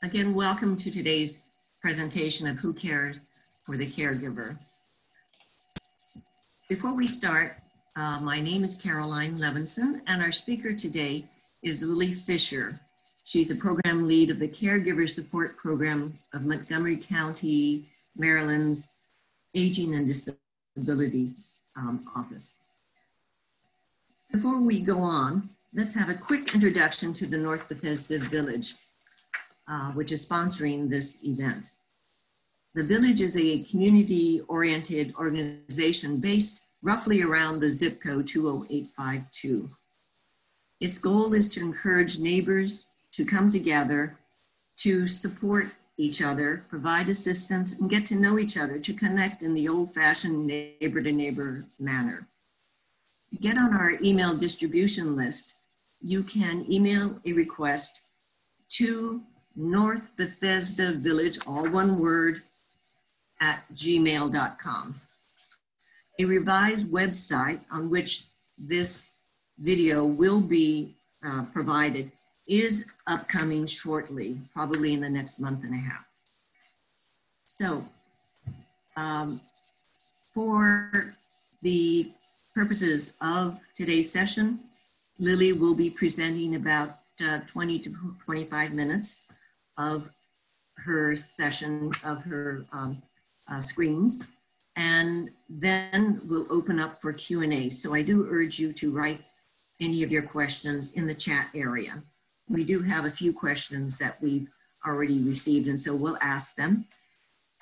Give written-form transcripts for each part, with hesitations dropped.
Again, welcome to today's presentation of Who Cares for the Caregiver. Before we start, my name is Caroline Levinson, and our speaker today is Lylie Fisher. She's a program lead of the Caregiver Support Program of Montgomery County, Maryland's Aging and Disability Office. Before we go on, let's have a quick introduction to the North Bethesda Village, which is sponsoring this event. The Village is a community-oriented organization based roughly around the zip code 20852. Its goal is to encourage neighbors to come together, to support each other, provide assistance, and get to know each other, to connect in the old-fashioned neighbor-to-neighbor manner. To get on our email distribution list, you can email a request to North Bethesda Village, all one word, @gmail.com. A revised website on which this video will be provided is upcoming shortly, probably in the next month and a half. So for the purposes of today's session, Lylie will be presenting about 20 to 25 minutes of her session, of her screens, and then we'll open up for Q&A. So I do urge you to write any of your questions in the chat area. We do have a few questions that we've already received, and so we'll ask them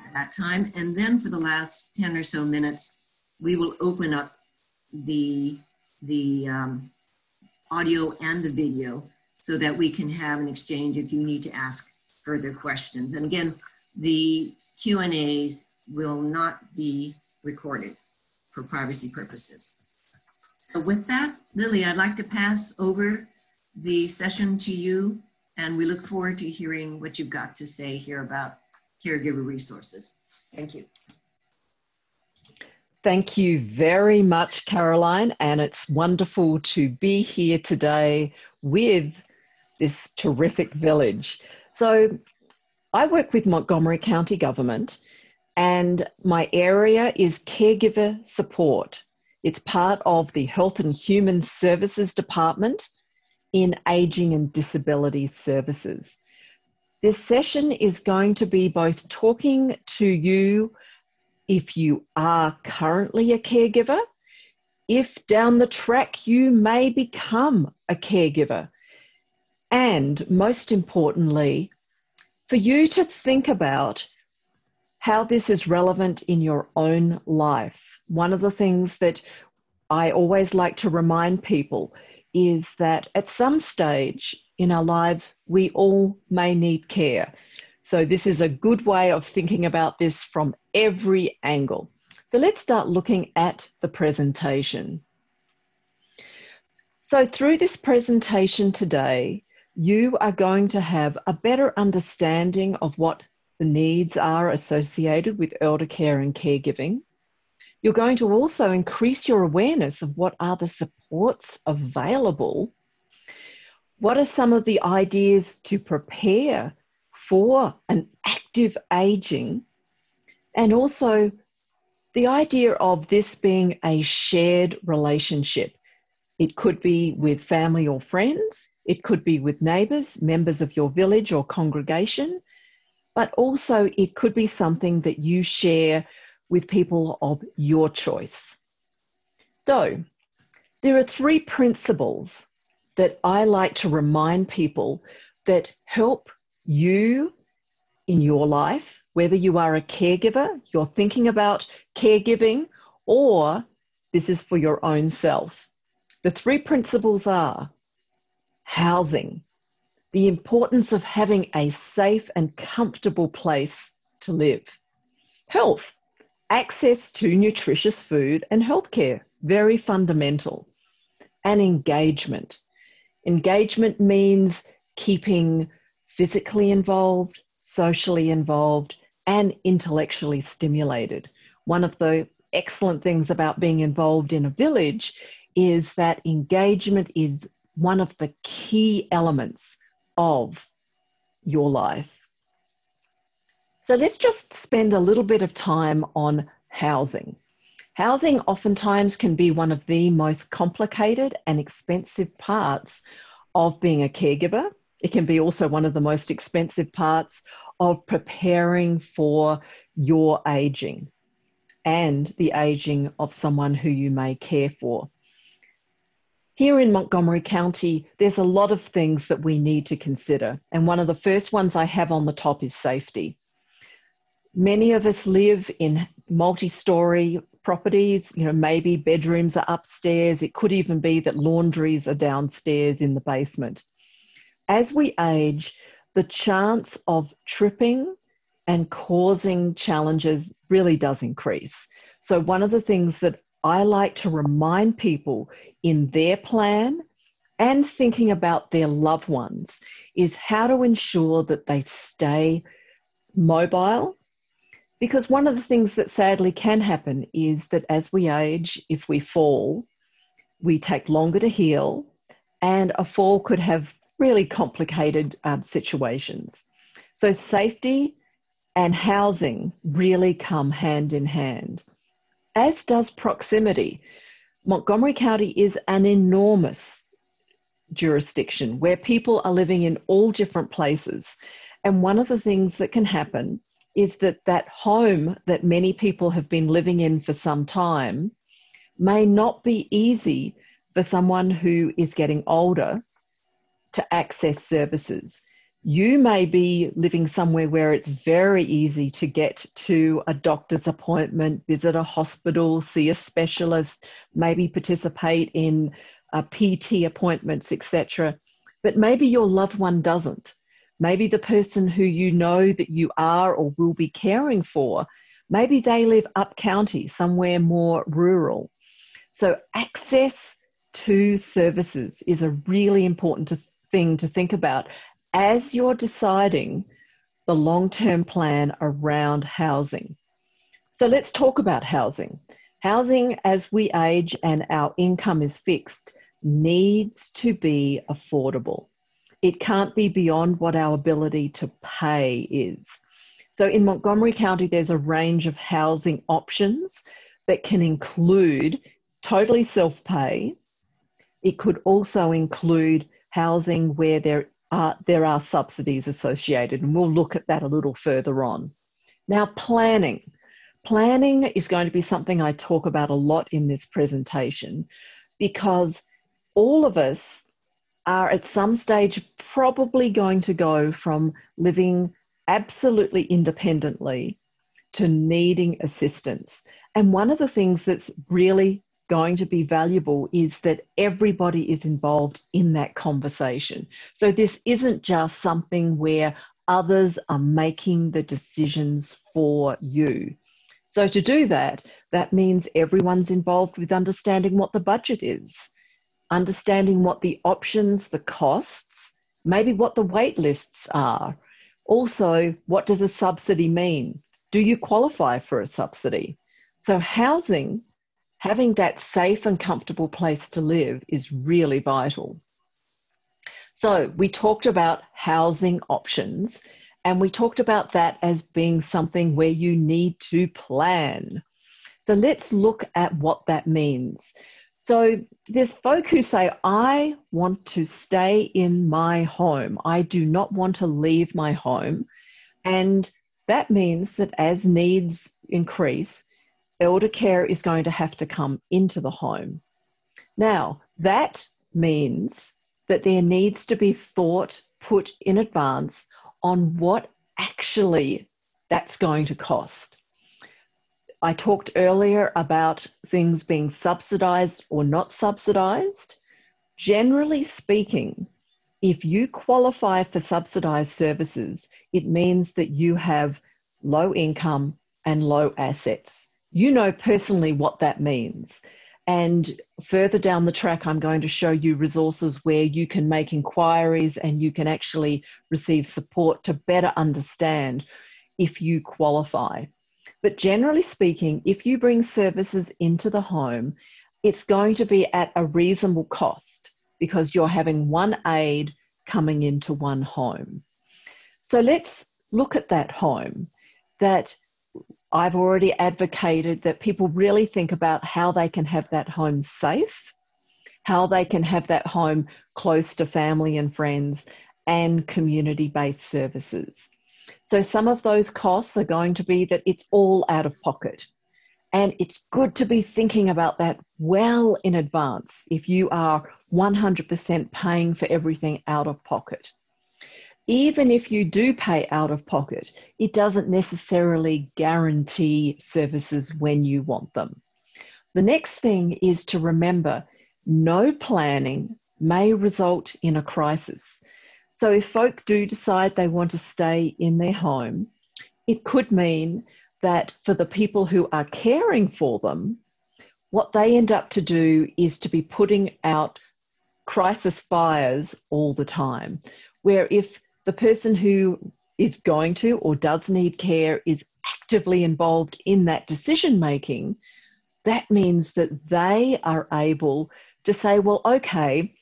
at that time. And then for the last 10 or so minutes, we will open up the audio and the video so that we can have an exchange if you need to ask further questions. And again, the Q&As will not be recorded for privacy purposes. So with that, Lylie, I'd like to pass over the session to you, and we look forward to hearing what you've got to say here about Caregiver Resources. Thank you. Thank you very much, Caroline, and it's wonderful to be here today with this terrific village. So I work with Montgomery County government, and my area is Caregiver Support. It's part of the Health and Human Services Department in Aging and Disability Services. This session is going to be both talking to you if you are currently a caregiver, if down the track you may become a caregiver, and most importantly, for you to think about how this is relevant in your own life. One of the things that I always like to remind people is that at some stage in our lives, we all may need care. So this is a good way of thinking about this from every angle. So let's start looking at the presentation. So through this presentation today, you are going to have a better understanding of what the needs are associated with elder care and caregiving. You're going to also increase your awareness of what are the supports available. What are some of the ideas to prepare for an active aging? And also the idea of this being a shared relationship. It could be with family or friends. It could be with neighbours, members of your village or congregation. But also it could be something that you share with people of your choice. So there are 3 principles that I like to remind people that help you in your life, whether you are a caregiver, you're thinking about caregiving, or this is for your own self. The 3 principles are housing, the importance of having a safe and comfortable place to live. Health, access to nutritious food and healthcare, very fundamental. And engagement. Engagement means keeping physically involved, socially involved, and intellectually stimulated. One of the excellent things about being involved in a village is that engagement is one of the key elements of your life. So let's just spend a little bit of time on housing. Housing oftentimes can be one of the most complicated and expensive parts of being a caregiver. It can be also one of the most expensive parts of preparing for your aging and the aging of someone who you may care for. Here in Montgomery County, there's a lot of things that we need to consider. And one of the first ones I have on the top is safety. Many of us live in multi-story properties, maybe bedrooms are upstairs. It could even be that laundries are downstairs in the basement. As we age, the chance of tripping and causing challenges really does increase. So one of the things that I like to remind people in their plan and thinking about their loved ones is how to ensure that they stay mobile. Because one of the things that sadly can happen is that as we age, if we fall, we take longer to heal, and a fall could have really complicated situations. So safety and housing really come hand in hand, as does proximity. Montgomery County is an enormous jurisdiction where people are living in all different places. And one of the things that can happen is that that home that many people have been living in for some time may not be easy for someone who is getting older to access services. You may be living somewhere where it's very easy to get to a doctor's appointment, visit a hospital, see a specialist, maybe participate in PT appointments, etc. But maybe your loved one doesn't. Maybe the person who you know that you are or will be caring for, maybe they live up county, somewhere more rural. So access to services is a really important thing to think about as you're deciding the long-term plan around housing. So let's talk about housing. Housing, as we age and our income is fixed, needs to be affordable. It can't be beyond what our ability to pay is. So in Montgomery County, there's a range of housing options that can include totally self-pay. It could also include housing where there are subsidies associated, and we'll look at that a little further on. Now, planning. Planning is going to be something I talk about a lot in this presentation because all of us are at some stage probably going to go from living absolutely independently to needing assistance. And one of the things that's really going to be valuable is that everybody is involved in that conversation. So this isn't just something where others are making the decisions for you. So to do that, that means everyone's involved with understanding what the budget is, understanding what the options, the costs, maybe what the wait lists are. Also, what does a subsidy mean? Do you qualify for a subsidy? So housing, having that safe and comfortable place to live is really vital. So we talked about housing options, and we talked about that as being something where you need to plan. So let's look at what that means. So there's folk who say, I want to stay in my home. I do not want to leave my home. And that means that as needs increase, elder care is going to have to come into the home. Now, that means that there needs to be thought put in advance on what actually that's going to cost. I talked earlier about things being subsidized or not subsidized. Generally speaking, if you qualify for subsidized services, it means that you have low income and low assets. You know personally what that means. And further down the track, I'm going to show you resources where you can make inquiries and you can actually receive support to better understand if you qualify. But generally speaking, if you bring services into the home, it's going to be at a reasonable cost because you're having one aid coming into one home. So let's look at that home. that I've already advocated that people really think about how they can have that home safe, how they can have that home close to family and friends and community-based services. So some of those costs are going to be that it's all out of pocket. And it's good to be thinking about that well in advance if you are 100% paying for everything out of pocket. Even if you do pay out of pocket, it doesn't necessarily guarantee services when you want them. The next thing is to remember, no planning may result in a crisis. So if folk do decide they want to stay in their home, it could mean that for the people who are caring for them, what they end up to do is to be putting out crisis fires all the time, where if the person who is going to or does need care is actively involved in that decision making, that means that they are able to say, well, okay,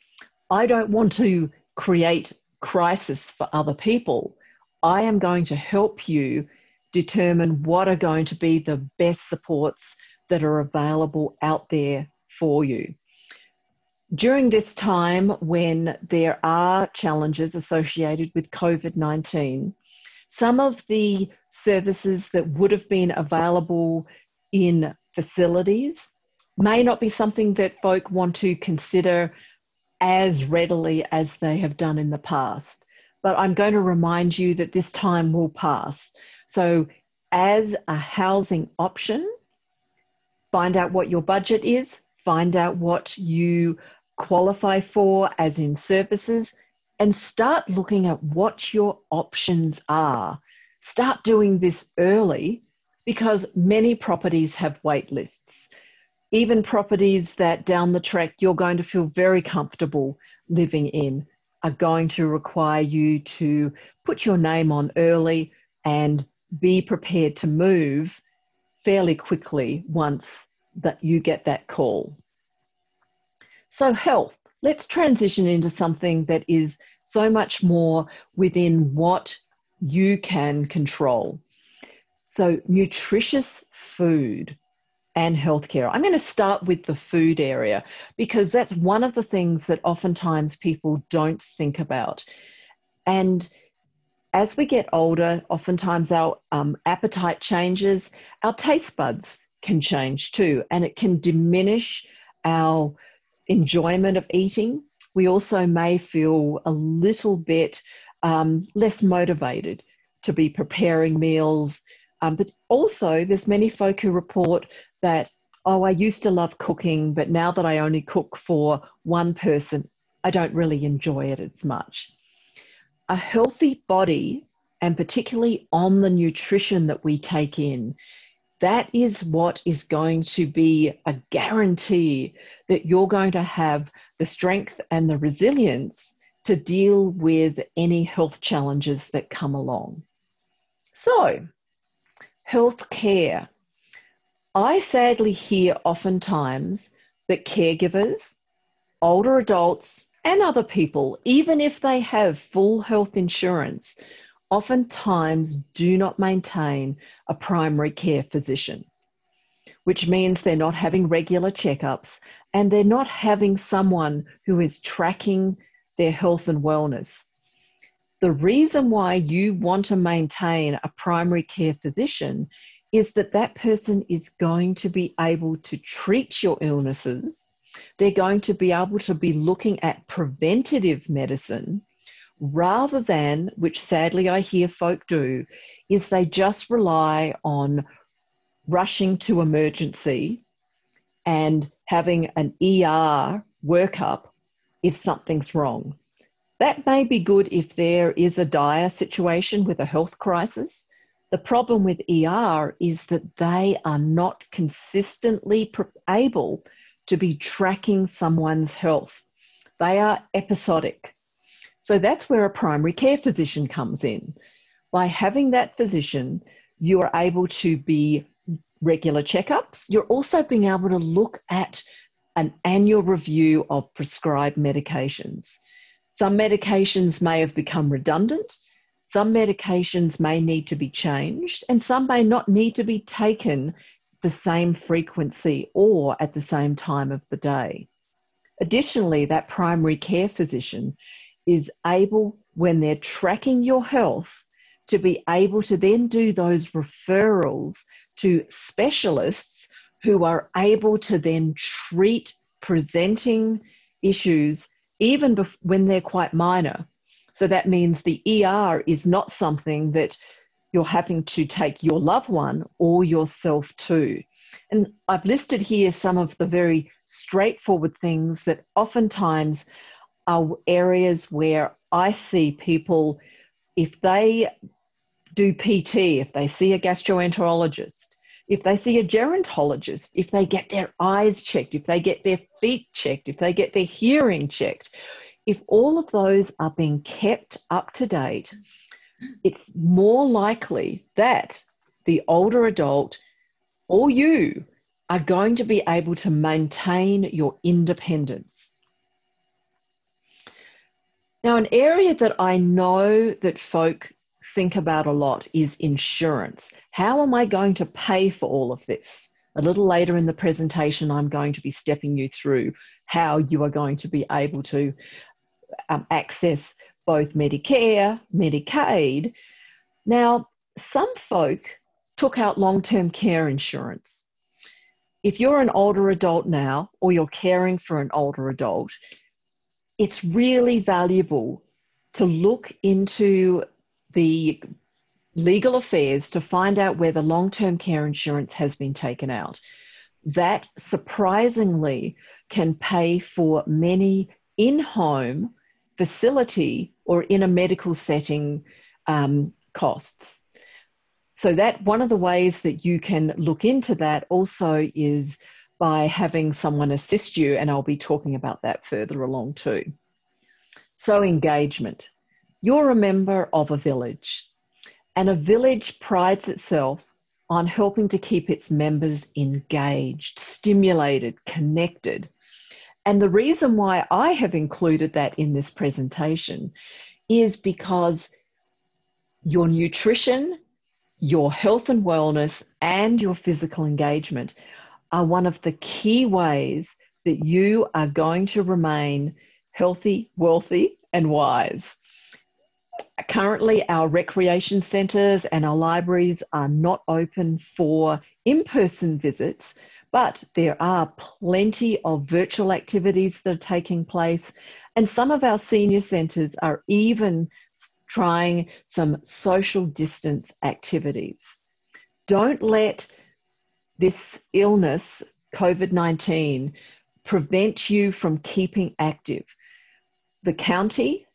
I don't want to create crisis for other people. I am going to help you determine what are going to be the best supports that are available out there for you. During this time when there are challenges associated with COVID-19, some of the services that would have been available in facilities may not be something that folk want to consider as readily as they have done in the past. But I'm going to remind you that this time will pass. So as a housing option, find out what your budget is, find out what you qualify for as in services, and start looking at what your options are. Start doing this early because many properties have wait lists. Even properties that down the track you're going to feel very comfortable living in are going to require you to put your name on early and be prepared to move fairly quickly once that you get that call. So health, let's transition into something that is so much more within what you can control. So nutritious food and healthcare. I'm going to start with the food area because that's one of the things that oftentimes people don't think about. And as we get older, oftentimes our appetite changes, our taste buds can change too, and it can diminish our enjoyment of eating. We also may feel a little bit less motivated to be preparing meals. But also there's many folk who report that, oh, I used to love cooking, but now that I only cook for one person, I don't really enjoy it as much. A healthy body, and particularly on the nutrition that we take in, that is what is going to be a guarantee that you're going to have the strength and the resilience to deal with any health challenges that come along. So, healthcare. I sadly hear oftentimes that caregivers, older adults, and other people, even if they have full health insurance, oftentimes do not maintain a primary care physician, which means they're not having regular checkups and they're not having someone who is tracking their health and wellness. The reason why you want to maintain a primary care physician is that that person is going to be able to treat your illnesses. They're going to be able to be looking at preventative medicine rather than, which sadly I hear folk do, is they just rely on rushing to emergency and having an ER workup if something's wrong. That may be good if there is a dire situation with a health crisis. The problem with ER is that they are not consistently able to be tracking someone's health. They are episodic. So that's where a primary care physician comes in. By having that physician, you are able to be regular checkups. You're also being able to look at an annual review of prescribed medications. Some medications may have become redundant. Some medications may need to be changed and some may not need to be taken the same frequency or at the same time of the day. Additionally, that primary care physician is able, when they're tracking your health, to be able to then do those referrals to specialists who are able to then treat presenting issues even when they're quite minor. So that means the ER is not something that you're having to take your loved one or yourself to. And I've listed here some of the very straightforward things that oftentimes are areas where I see people, if they do PT, if they see a gastroenterologist, if they see a gerontologist, if they get their eyes checked, if they get their feet checked, if they get their hearing checked, if all of those are being kept up to date, it's more likely that the older adult or you are going to be able to maintain your independence. Now, an area that I know that folk think about a lot is insurance. How am I going to pay for all of this? A little later in the presentation, I'm going to be stepping you through how you are going to be able to access both Medicare, Medicaid. Now, some folk took out long-term care insurance. If you're an older adult now, or you're caring for an older adult, it's really valuable to look into the legal affairs to find out whether long-term care insurance has been taken out. That surprisingly can pay for many in-home facility or in a medical setting costs. So that one of the ways that you can look into that also is by having someone assist you, and I'll be talking about that further along too. So engagement. You're a member of a village, and a village prides itself on helping to keep its members engaged, stimulated, connected. And the reason why I have included that in this presentation is because your nutrition, your health and wellness, and your physical engagement are one of the key ways that you are going to remain healthy, wealthy, and wise. Currently, our recreation centres and our libraries are not open for in-person visits, but there are plenty of virtual activities that are taking place, and some of our senior centres are even trying some social distance activities. Don't let this illness, COVID-19, prevent you from keeping active. The county,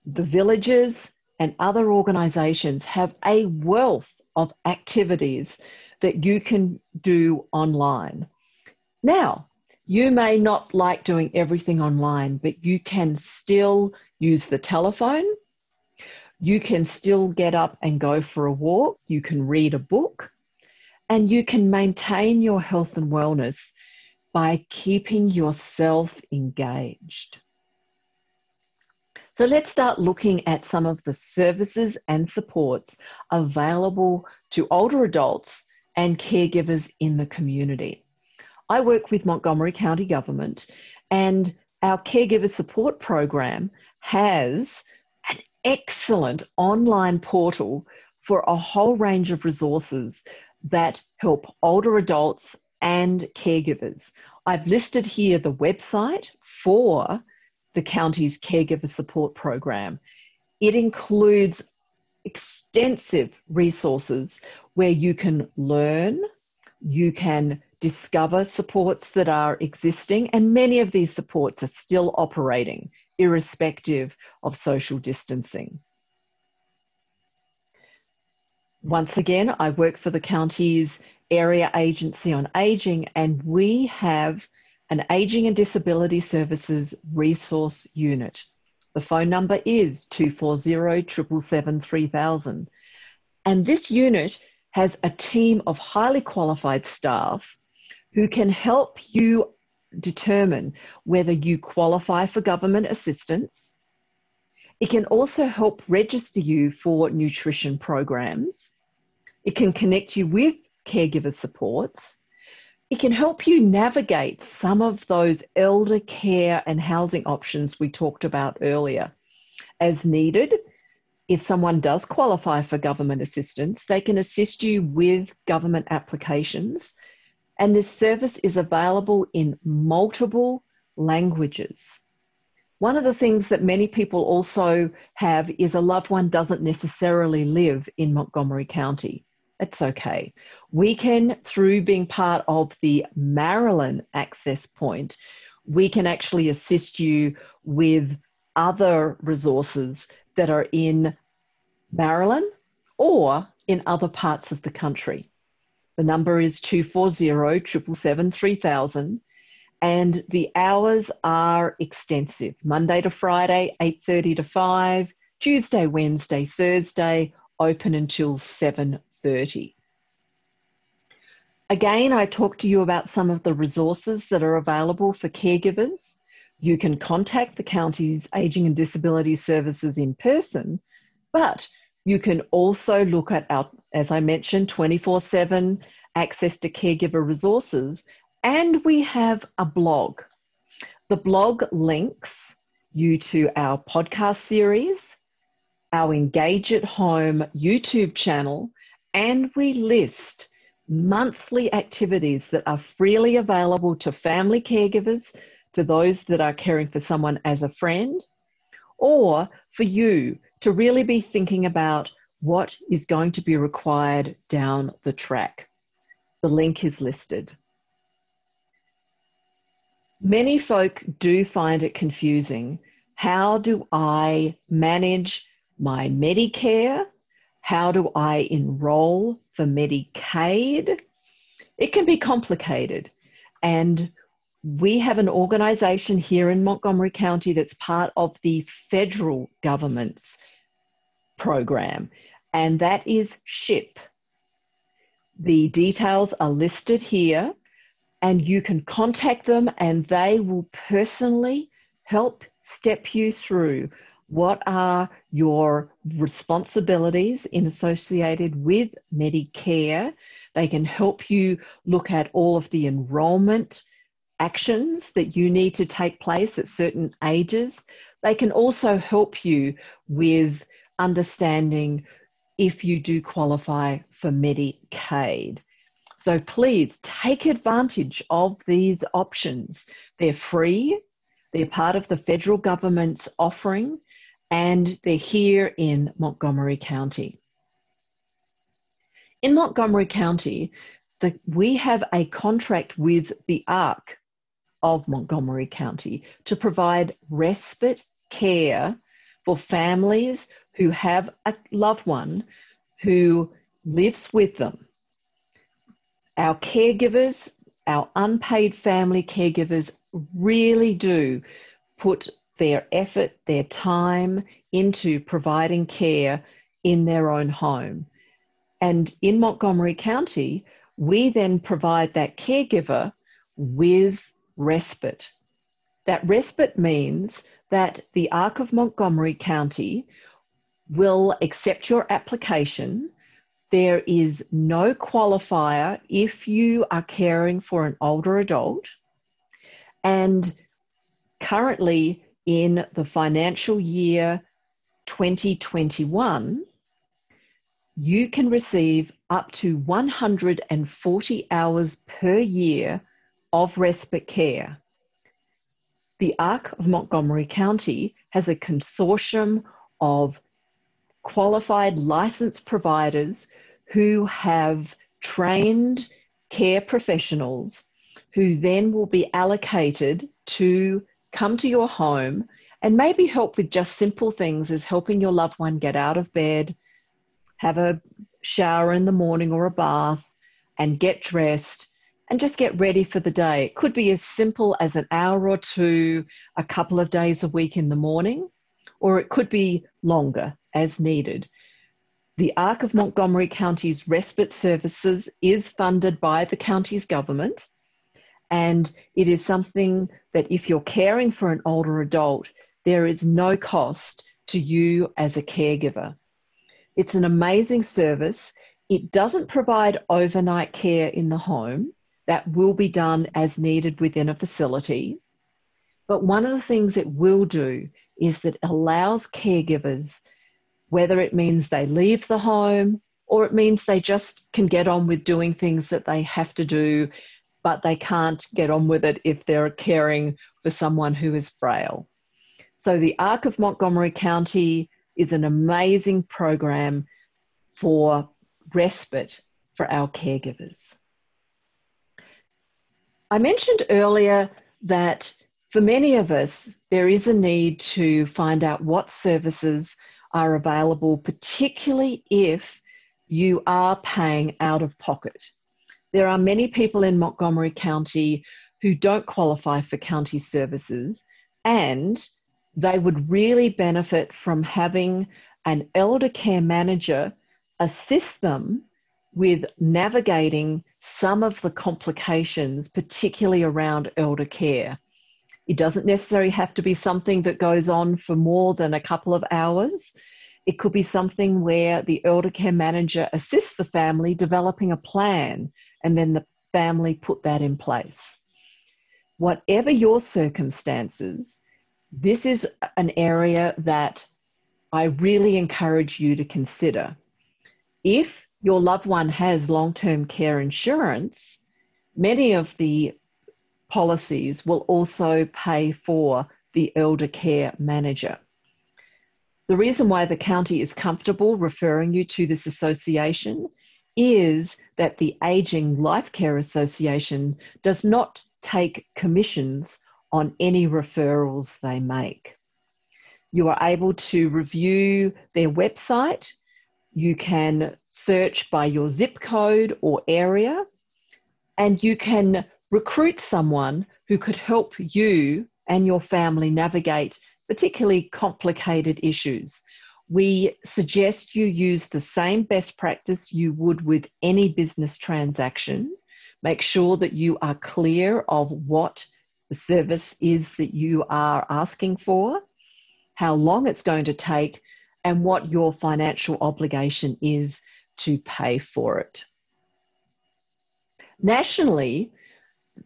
the villages, and other organisations have a wealth of activities that you can do online. Now, you may not like doing everything online, but you can still use the telephone. You can still get up and go for a walk. You can read a book, and you can maintain your health and wellness by keeping yourself engaged. So let's start looking at some of the services and supports available to older adults and caregivers in the community. I work with Montgomery County Government, and our Caregiver Support Program has an excellent online portal for a whole range of resources that help older adults and caregivers. I've listed here the website for the county's Caregiver Support Program. It includes extensive resources where you can learn, you can discover supports that are existing, and many of these supports are still operating, irrespective of social distancing. Once again, I work for the county's Area Agency on Aging, and we have an Aging and Disability Services Resource Unit. The phone number is 240-777-3000. And this unit has a team of highly qualified staff who can help you determine whether you qualify for government assistance. It can also help register you for nutrition programs. It can connect you with caregiver supports. It can help you navigate some of those elder care and housing options we talked about earlier. As needed, if someone does qualify for government assistance, they can assist you with government applications. And this service is available in multiple languages. One of the things that many people also have is a loved one doesn't necessarily live in Montgomery County. That's okay. We can, through being part of the Maryland access point, we can actually assist you with other resources that are in Maryland or in other parts of the country. The number is 240-777-3000, and the hours are extensive. Monday to Friday, 8:30 to 5, Tuesday, Wednesday, Thursday, open until 7:30. Again, I talked to you about some of the resources that are available for caregivers. You can contact the county's Aging and Disability Services in person, but you can also look at our, as I mentioned, 24/7 access to caregiver resources, and we have a blog. The blog links you to our podcast series, our Engage at Home YouTube channel, and we list monthly activities that are freely available to family caregivers, to those that are caring for someone as a friend, or for you to really be thinking about what is going to be required down the track. The link is listed. Many folk do find it confusing. How do I manage my Medicare? How do I enroll for Medicaid? It can be complicated. And we have an organization here in Montgomery County that's part of the federal government's program, and that is SHIP. The details are listed here, and you can contact them and they will personally help step you through what are your responsibilities associated with Medicare. They can help you look at all of the enrollment actions that you need to take place at certain ages. They can also help you with understanding if you do qualify for Medicaid. So please take advantage of these options. They're free, they're part of the federal government's offering, and they're here in Montgomery County. In Montgomery County, we have a contract with the ARC of Montgomery County to provide respite care for families who have a loved one who lives with them. Our caregivers, our unpaid family caregivers really do put their effort, their time into providing care in their own home. And in Montgomery County, we then provide that caregiver with respite. That respite means that the ARC of Montgomery County will accept your application. There is no qualifier if you are caring for an older adult. And currently in the financial year 2021, you can receive up to 140 hours per year of respite care. The ARC of Montgomery County has a consortium of qualified licensed providers who have trained care professionals who then will be allocated to come to your home and maybe help with just simple things as helping your loved one get out of bed, have a shower in the morning or a bath, and get dressed and just get ready for the day. It could be as simple as an hour or two, a couple of days a week in the morning, or it could be longer as needed. The ARC of Montgomery County's respite services is funded by the county's government, and it is something that if you're caring for an older adult, there is no cost to you as a caregiver. It's an amazing service. It doesn't provide overnight care in the home. That will be done as needed within a facility. But one of the things it will do is that it allows caregivers, whether it means they leave the home or it means they just can get on with doing things that they have to do, but they can't get on with it if they're caring for someone who is frail. So the ARC of Montgomery County is an amazing program for respite for our caregivers. I mentioned earlier that for many of us, there is a need to find out what services are available, particularly if you are paying out of pocket. There are many people in Montgomery County who don't qualify for county services, and they would really benefit from having an elder care manager assist them with navigating some of the complications, particularly around elder care. It doesn't necessarily have to be something that goes on for more than a couple of hours. It could be something where the elder care manager assists the family developing a plan, and then the family put that in place. Whatever your circumstances, this is an area that I really encourage you to consider. If your loved one has long-term care insurance, many of the policies will also pay for the elder care manager. The reason why the county is comfortable referring you to this association is that the Aging Life Care Association does not take commissions on any referrals they make. You are able to review their website. You can search by your zip code or area, and you can recruit someone who could help you and your family navigate particularly complicated issues. We suggest you use the same best practice you would with any business transaction. Make sure that you are clear of what the service is that you are asking for, how long it's going to take, and what your financial obligation is to pay for it. Nationally,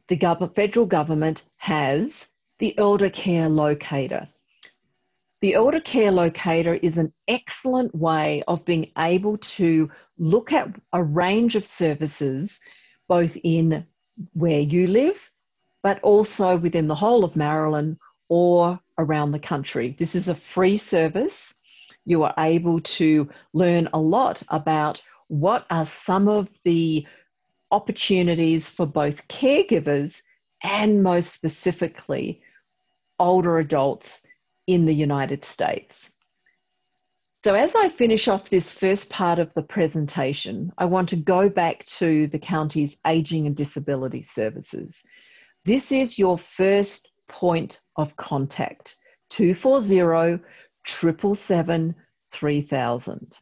the federal government has the Elder Care Locator. The Elder Care Locator is an excellent way of being able to look at a range of services, both in where you live, but also within the whole of Maryland or around the country. This is a free service. You are able to learn a lot about what are some of the opportunities for both caregivers and, most specifically, older adults in the United States. So as I finish off this first part of the presentation, I want to go back to the county's Aging and Disability Services. This is your first point of contact, 240-777-3000.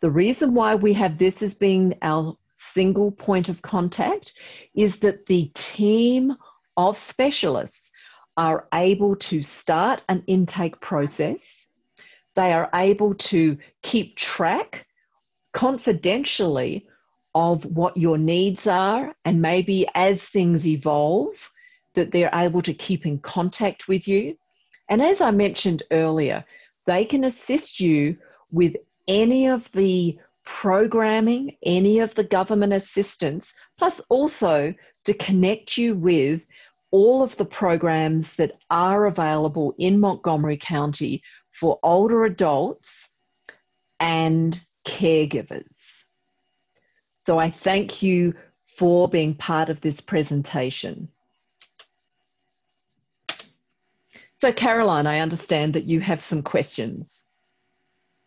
The reason why we have this as being our single point of contact is that the team of specialists are able to start an intake process. They are able to keep track confidentially of what your needs are, and maybe as things evolve, that they're able to keep in contact with you. And as I mentioned earlier, they can assist you with any of the programming, any of the government assistance, plus also to connect you with all of the programs that are available in Montgomery County for older adults and caregivers. So I thank you for being part of this presentation. So Caroline, I understand that you have some questions.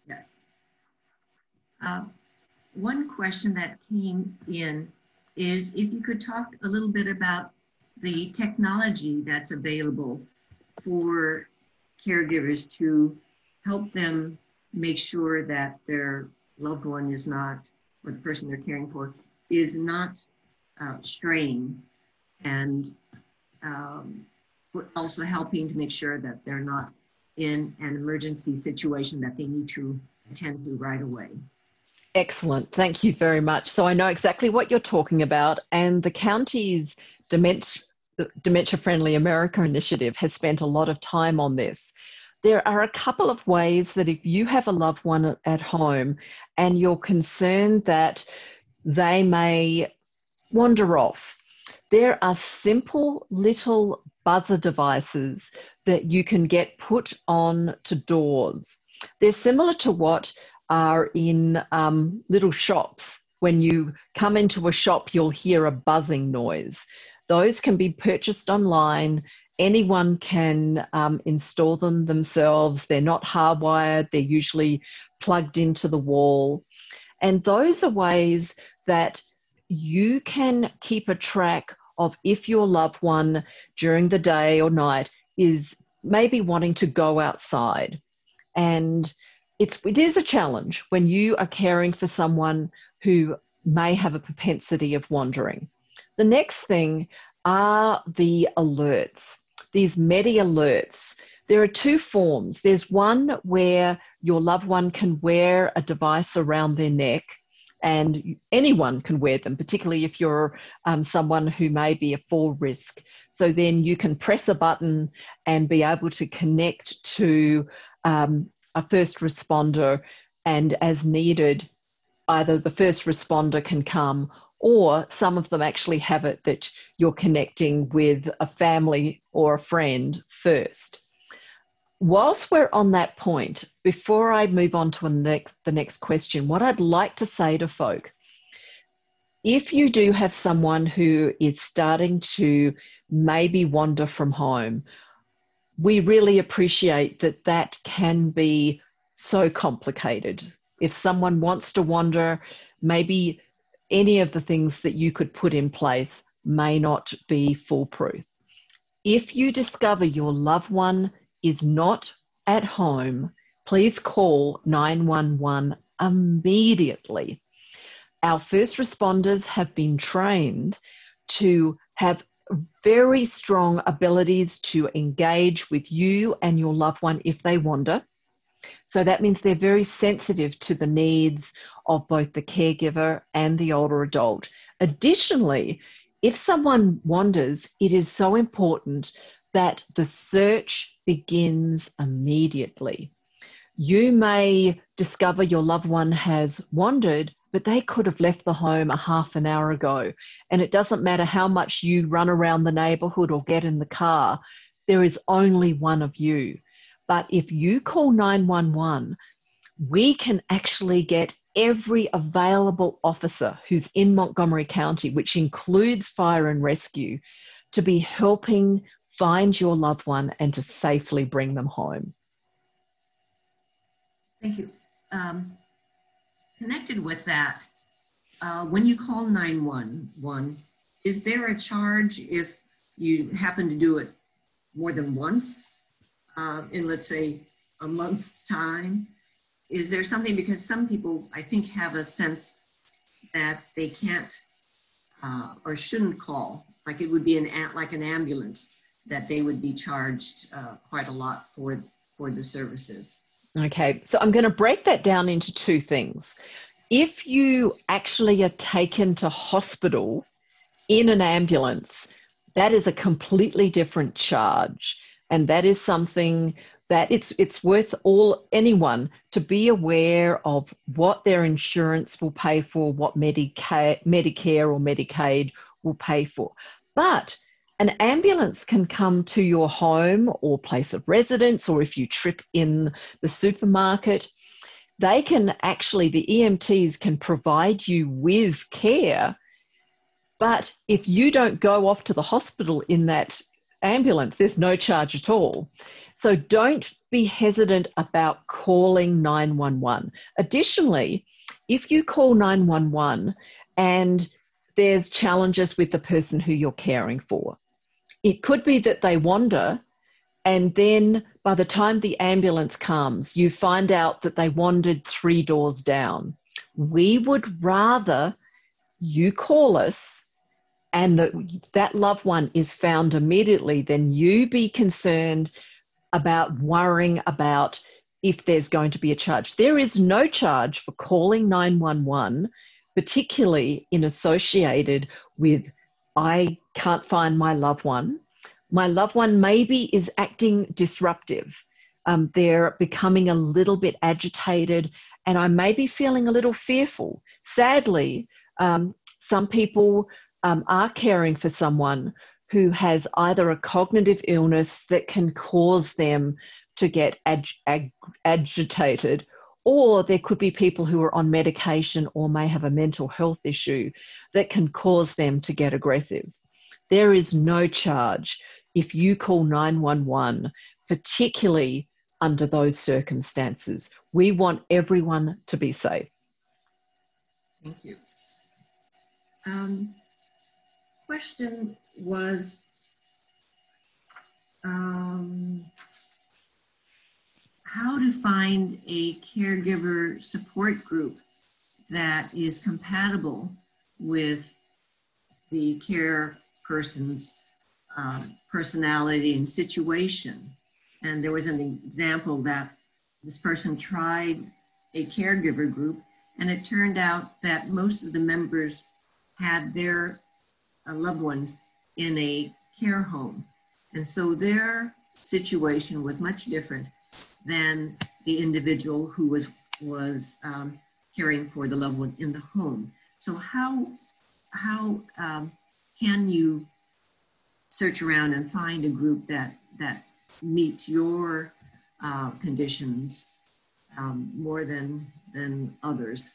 Yes. One question that came in is if you could talk a little bit about the technology that's available for caregivers to help them make sure that their loved one is not, or the person they're caring for, is not straying, and also helping to make sure that they're not in an emergency situation that they need to attend to right away. Excellent. Thank you very much. So I know exactly what you're talking about, and the county's Dementia Friendly America initiative has spent a lot of time on this. There are a couple of ways that if you have a loved one at home and you're concerned that they may wander off, there are simple little buzzer devices that you can get put on to doors. They're similar to what are in little shops. When you come into a shop, you'll hear a buzzing noise. Those can be purchased online. Anyone can install them themselves. They're not hardwired. They're usually plugged into the wall. And those are ways that you can keep a track of if your loved one during the day or night is maybe wanting to go outside. And it is a challenge when you are caring for someone who may have a propensity of wandering. The next thing are the alerts, these Medi alerts. There are two forms. There's one where your loved one can wear a device around their neck, and anyone can wear them, particularly if you're someone who may be a fall risk. So then you can press a button and be able to connect to a first responder, and as needed, either the first responder can come, or some of them actually have it that you're connecting with a family or a friend first. Whilst we're on that point, before I move on to the next question, what I'd like to say to folk, if you do have someone who is starting to maybe wander from home, we really appreciate that that can be so complicated. If someone wants to wander, maybe any of the things that you could put in place may not be foolproof. If you discover your loved one is not at home, please call 911 immediately. Our first responders have been trained to have very strong abilities to engage with you and your loved one if they wander. So that means they're very sensitive to the needs of both the caregiver and the older adult. Additionally, if someone wanders, it is so important that the search begins immediately. You may discover your loved one has wandered, but they could have left the home a half an hour ago. And it doesn't matter how much you run around the neighborhood or get in the car, there is only one of you. But if you call 911, we can actually get every available officer who's in Montgomery County, which includes fire and rescue, to be helping find your loved one and to safely bring them home. Thank you. Connected with that, when you call 911, is there a charge if you happen to do it more than once in, let's say, a month's time? Is there something, because some people, I think, have a sense that they can't or shouldn't call, like it would be like an ambulance, that they would be charged quite a lot for the services? Okay, so I'm going to break that down into two things. If you actually are taken to hospital in an ambulance, that is a completely different charge. And that is something that it's worth anyone to be aware of what their insurance will pay for, what Medicare or Medicaid will pay for. But an ambulance can come to your home or place of residence, or if you trip in the supermarket, they can actually, the EMTs can provide you with care. But if you don't go off to the hospital in that ambulance, there's no charge at all. So don't be hesitant about calling 911. Additionally, if you call 911 and there's challenges with the person who you're caring for, it could be that they wander, and then by the time the ambulance comes, you find out that they wandered 3 doors down. We would rather you call us and that loved one is found immediately than you be concerned about worrying about if there's going to be a charge. There is no charge for calling 911, particularly in associated with, I can't find my loved one. My loved one maybe is acting disruptive. They're becoming a little bit agitated, and I may be feeling a little fearful. Sadly, some people are caring for someone who has either a cognitive illness that can cause them to get agitated, or there could be people who are on medication or may have a mental health issue that can cause them to get aggressive. There is no charge if you call 911, particularly under those circumstances. We want everyone to be safe. Thank you. Question was, how to find a caregiver support group that is compatible with the care person's personality and situation. And there was an example that this person tried a caregiver group, and it turned out that most of the members had their loved ones in a care home. And so their situation was much different than the individual who was caring for the loved one in the home. So how can you search around and find a group that meets your conditions more than others?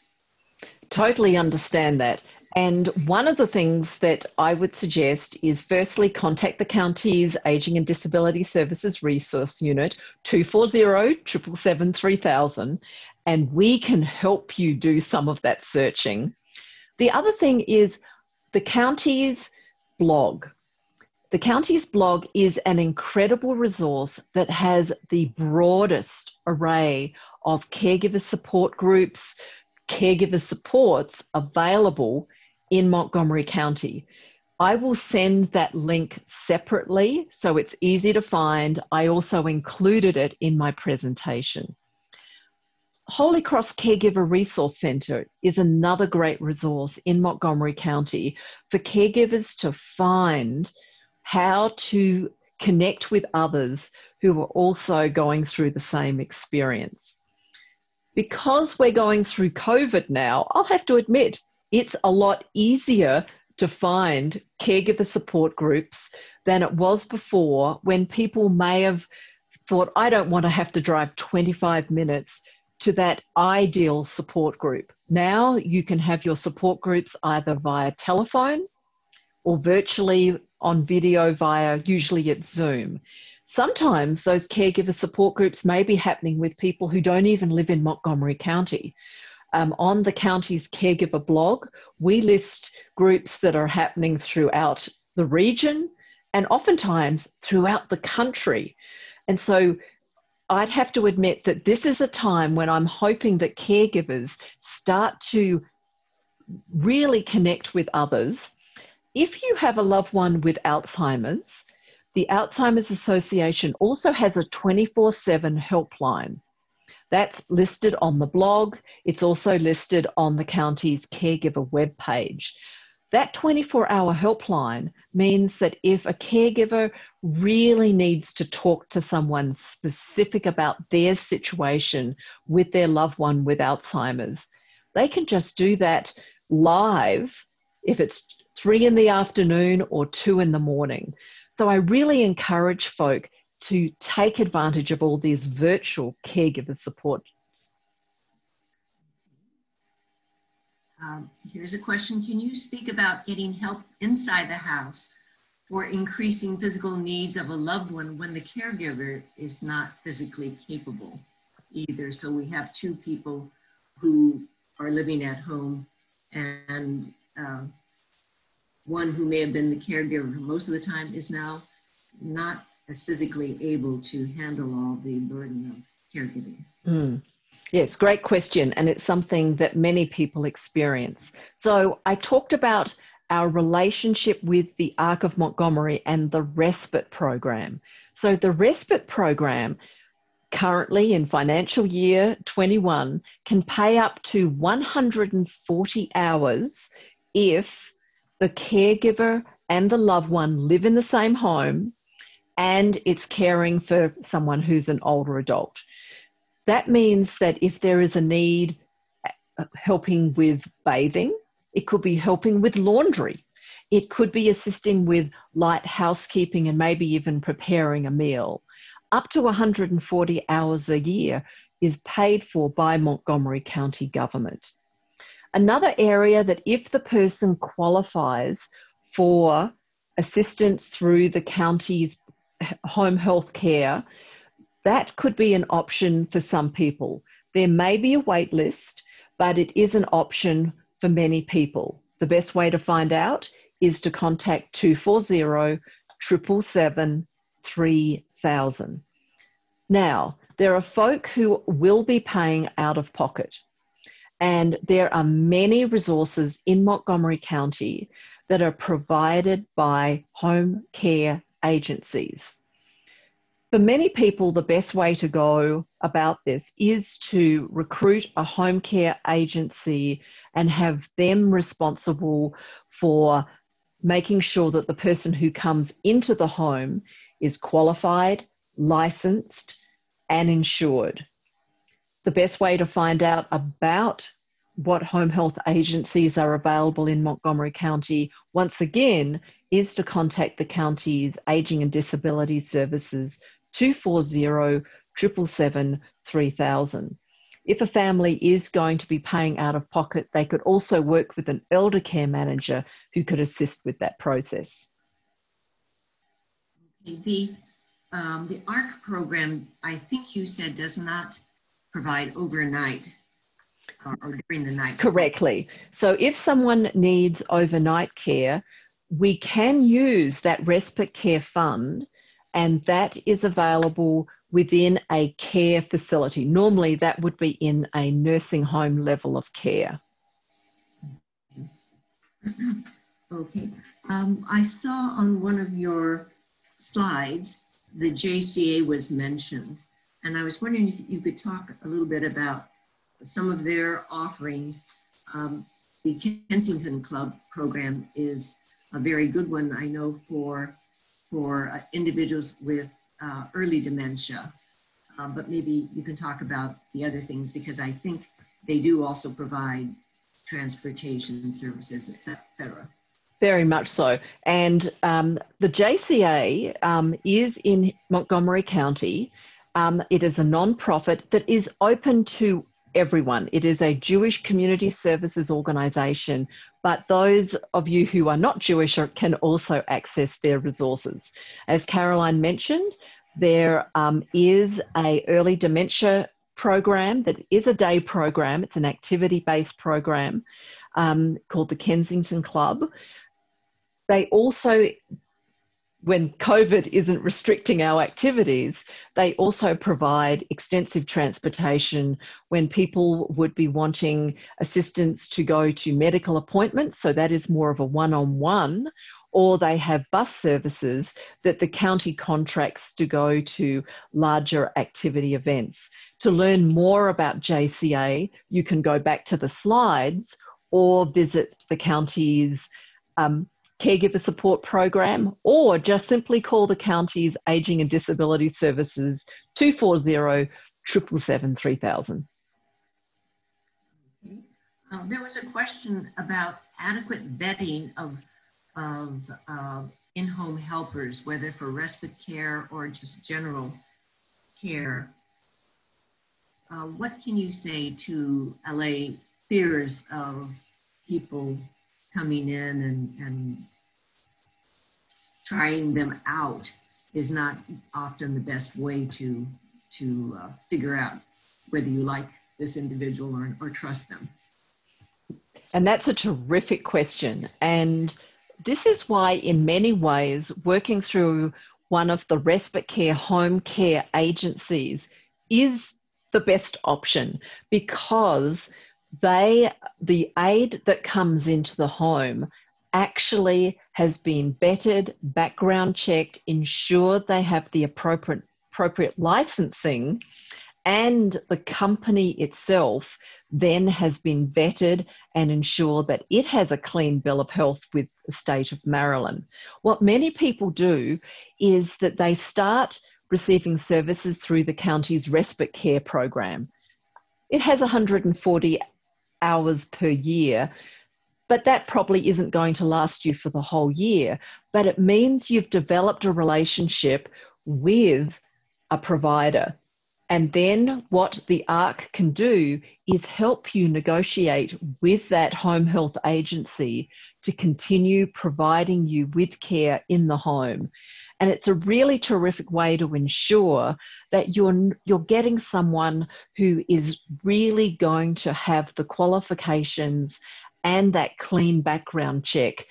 Totally understand that. And one of the things that I would suggest is firstly contact the county's Aging and Disability Services Resource Unit, 240-777-3000, and we can help you do some of that searching. The other thing is the county's blog. The county's blog is an incredible resource that has the broadest array of caregiver support groups, caregiver supports available in Montgomery County. I will send that link separately so it's easy to find. I also included it in my presentation. Holy Cross Caregiver Resource Centre is another great resource in Montgomery County for caregivers to find how to connect with others who are also going through the same experience. Because we're going through COVID now, I'll have to admit, it's a lot easier to find caregiver support groups than it was before, when people may have thought, I don't want to have to drive 25 minutes to that ideal support group. Now you can have your support groups either via telephone or virtually on video via, usually it's Zoom. Sometimes those caregiver support groups may be happening with people who don't even live in Montgomery County. On the county's caregiver blog, we list groups that are happening throughout the region and oftentimes throughout the country. And so I'd have to admit that this is a time when I'm hoping that caregivers start to really connect with others. If you have a loved one with Alzheimer's, the Alzheimer's Association also has a 24/7 helpline. That's listed on the blog. It's also listed on the county's caregiver webpage. That 24-hour helpline means that if a caregiver really needs to talk to someone specific about their situation with their loved one with Alzheimer's, they can just do that live if it's 3 in the afternoon or 2 in the morning. So I really encourage folk to take advantage of all these virtual caregiver support. Here's a question. Can you speak about getting help inside the house for increasing physical needs of a loved one when the caregiver is not physically capable either? So we have 2 people who are living at home, and one who may have been the caregiver most of the time is now not as physically able to handle all the burden of caregiving. Yes, great question. And it's something that many people experience. So I talked about our relationship with the Arc of Montgomery and the Respite program. So the Respite program currently in financial year 21 can pay up to 140 hours if the caregiver and the loved one live in the same home and it's caring for someone who's an older adult. That means that if there is a need helping with bathing, it could be helping with laundry, it could be assisting with light housekeeping and maybe even preparing a meal. Up to 140 hours a year is paid for by Montgomery County government. Another area that if the person qualifies for assistance through the county's home health care, that could be an option for some people. There may be a wait list, but it is an option for many people. The best way to find out is to contact 240 777 3000. Now, there are folk who will be paying out of pocket, and there are many resources in Montgomery County that are provided by home care agencies. For many people, the best way to go about this is to recruit a home care agency and have them responsible for making sure that the person who comes into the home is qualified, licensed, and insured. The best way to find out about what home health agencies are available in Montgomery County, once again, is to contact the county's Aging and Disability Services 240 777 3000. If a family is going to be paying out of pocket, they could also work with an elder care manager who could assist with that process. The ARC program, I think you said, does not provide overnight or during the night. Correctly. So if someone needs overnight care, we can use that respite care fund, and that is available within a care facility. Normally that would be in a nursing home level of care. Okay. I saw on one of your slides, the JCA was mentioned, and I was wondering if you could talk a little bit about some of their offerings. The Kensington Club program is a very good one, I know, for individuals with early dementia, but maybe you can talk about the other things, because I think they do also provide transportation services, et cetera. Very much so. And the JCA is in Montgomery County. It is a non-profit that is open to everyone. It is a Jewish community services organisation, but those of you who are not Jewish can also access their resources. As Caroline mentioned, there is an early dementia program that is a day program. It's an activity-based program called the Kensington Club. They also, when COVID isn't restricting our activities, they also provide extensive transportation when people would be wanting assistance to go to medical appointments. So that is more of a one-on-one, or they have bus services that the county contracts to go to larger activity events. To learn more about JCA, you can go back to the slides or visit the county's Caregiver Support Program, or just simply call the county's Aging and Disability Services 240 777 3000. There was a question about adequate vetting of in-home helpers, whether for respite care or just general care. What can you say to allay fears of people coming in and trying them out is not often the best way to figure out whether you like this individual or trust them? And that's a terrific question. And this is why, in many ways, working through one of the respite care home care agencies is the best option, because the aid that comes into the home actually has been vetted, background checked, ensured they have the appropriate licensing, and the company itself then has been vetted and ensured that it has a clean bill of health with the state of Maryland. What many people do is that they start receiving services through the county's Respite Care program. It has 140 hours per year, but that probably isn't going to last you for the whole year. But it means you've developed a relationship with a provider. And then what the ARC can do is help you negotiate with that home health agency to continue providing you with care in the home. And it's a really terrific way to ensure that you're getting someone who is really going to have the qualifications and that clean background check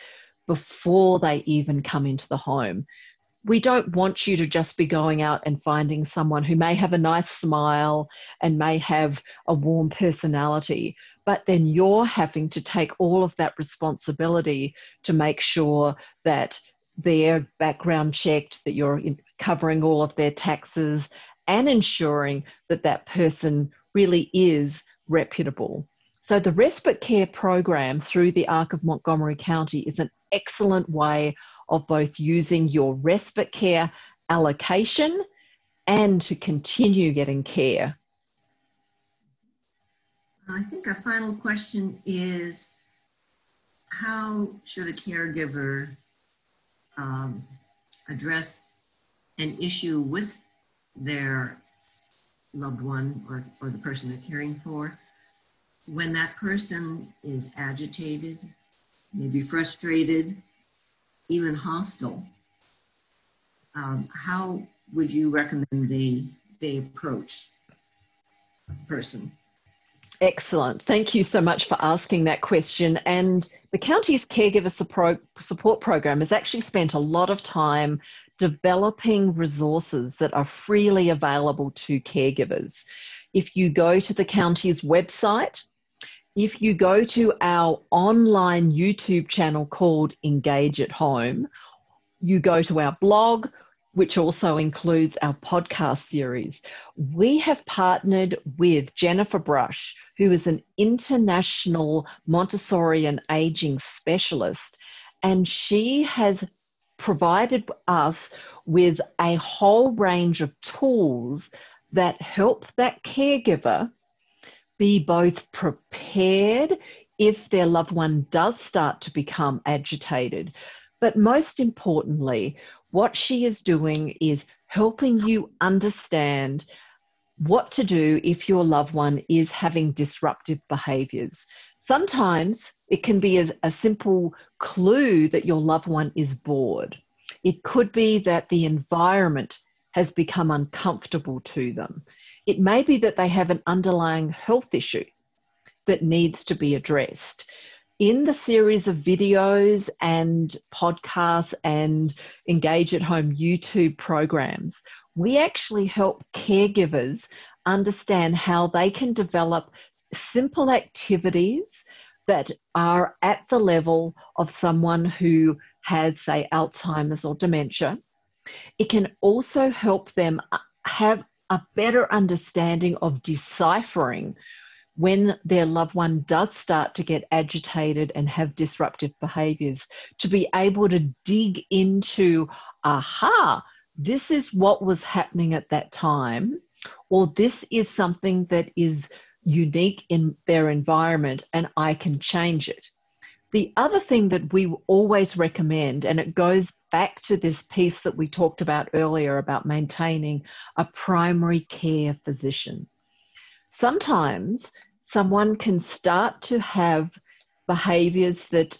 before they even come into the home. We don't want you to just be going out and finding someone who may have a nice smile and may have a warm personality, but then you're having to take all of that responsibility to make sure that they're background checked, that you're covering all of their taxes, and ensuring that that person really is reputable. So the Respite Care program through the ARC of Montgomery County is an excellent way of both using your respite care allocation and to continue getting care. I think our final question is, how should a caregiver address an issue with their loved one or the person they're caring for when that person is agitated, maybe frustrated, even hostile? How would you recommend they approach a person? Excellent. Thank you so much for asking that question. And the county's Caregiver Support Program has actually spent a lot of time developing resources that are freely available to caregivers. If you go to the county's website, if you go to our online YouTube channel called Engage at Home, you go to our blog, which also includes our podcast series. We have partnered with Jennifer Brush, who is an international Montessori and aging specialist, and she has provided us with a whole range of tools that help that caregiver be both prepared if their loved one does start to become agitated. But most importantly, what she is doing is helping you understand what to do if your loved one is having disruptive behaviors. Sometimes it can be a simple clue that your loved one is bored. It could be that the environment has become uncomfortable to them. It may be that they have an underlying health issue that needs to be addressed. In the series of videos and podcasts and Engage at Home YouTube programs, we actually help caregivers understand how they can develop simple activities that are at the level of someone who has, say, Alzheimer's or dementia. It can also help them have a better understanding of deciphering when their loved one does start to get agitated and have disruptive behaviors, to be able to dig into, this is what was happening at that time, or this is something that is unique in their environment and I can change it. The other thing that we always recommend, and it goes back to this piece that we talked about earlier about maintaining a primary care physician. Sometimes someone can start to have behaviors that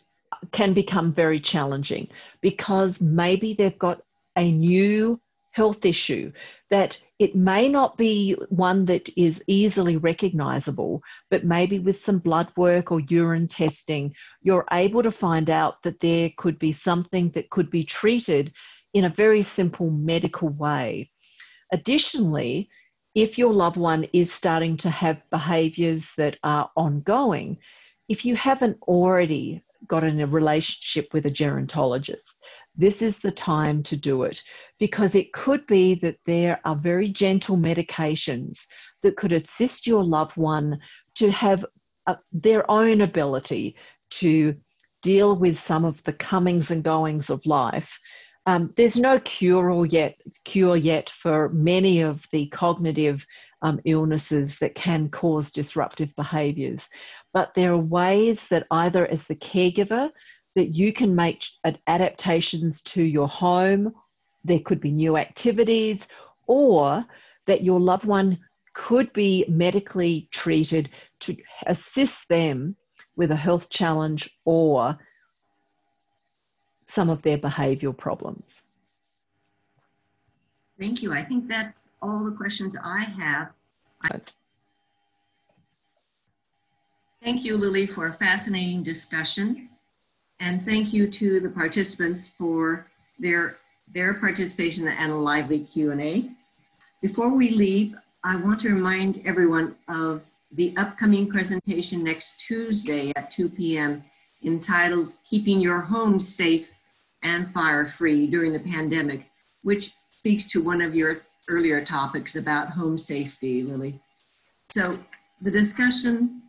can become very challenging because maybe they've got a new health issue that it may not be one that is easily recognizable, but maybe with some blood work or urine testing, you're able to find out that there could be something that could be treated in a very simple medical way. Additionally, if your loved one is starting to have behaviors that are ongoing, if you haven't already got in a relationship with a gerontologist. This is the time to do it, because it could be that there are very gentle medications that could assist your loved one to have their own ability to deal with some of the comings and goings of life. There's no cure yet for many of the cognitive illnesses that can cause disruptive behaviours, but there are ways that either as the caregiver that you can make adaptations to your home. There could be new activities, or that your loved one could be medically treated to assist them with a health challenge or some of their behavioural problems. Thank you. I think that's all the questions I have. Thank you, Lily, for a fascinating discussion. And thank you to the participants for their participation and a lively Q&A. Before we leave, I want to remind everyone of the upcoming presentation next Tuesday at 2 p.m. entitled Keeping Your Home Safe and Fire-Free During the Pandemic, which speaks to one of your earlier topics about home safety, Lily. So the discussion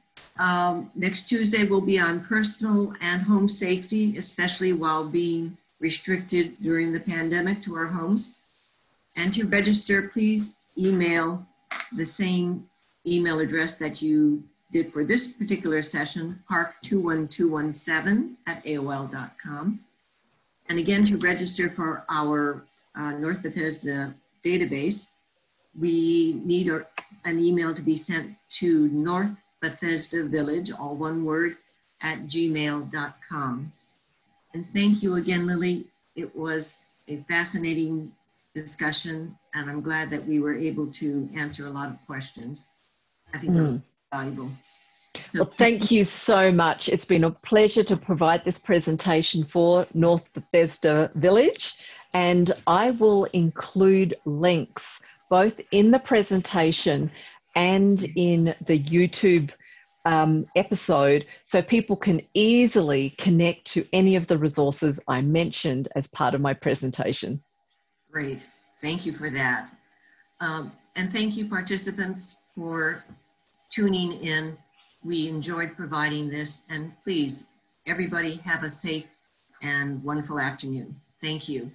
next Tuesday will be on personal and home safety, especially while being restricted during the pandemic to our homes. And to register, please email the same email address that you did for this particular session, park21217@aol.com. And again, to register for our North Bethesda database, we need an email to be sent to North Bethesda Village, all one word, @gmail.com. And thank you again, Lily. It was a fascinating discussion, and I'm glad that we were able to answer a lot of questions. I think that was valuable. So, well, thank you so much. It's been a pleasure to provide this presentation for North Bethesda Village, and I will include links both in the presentation and in the YouTube episode, so people can easily connect to any of the resources I mentioned as part of my presentation. Great, thank you for that. And thank you, participants, for tuning in. We enjoyed providing this, and please, everybody have a safe and wonderful afternoon. Thank you.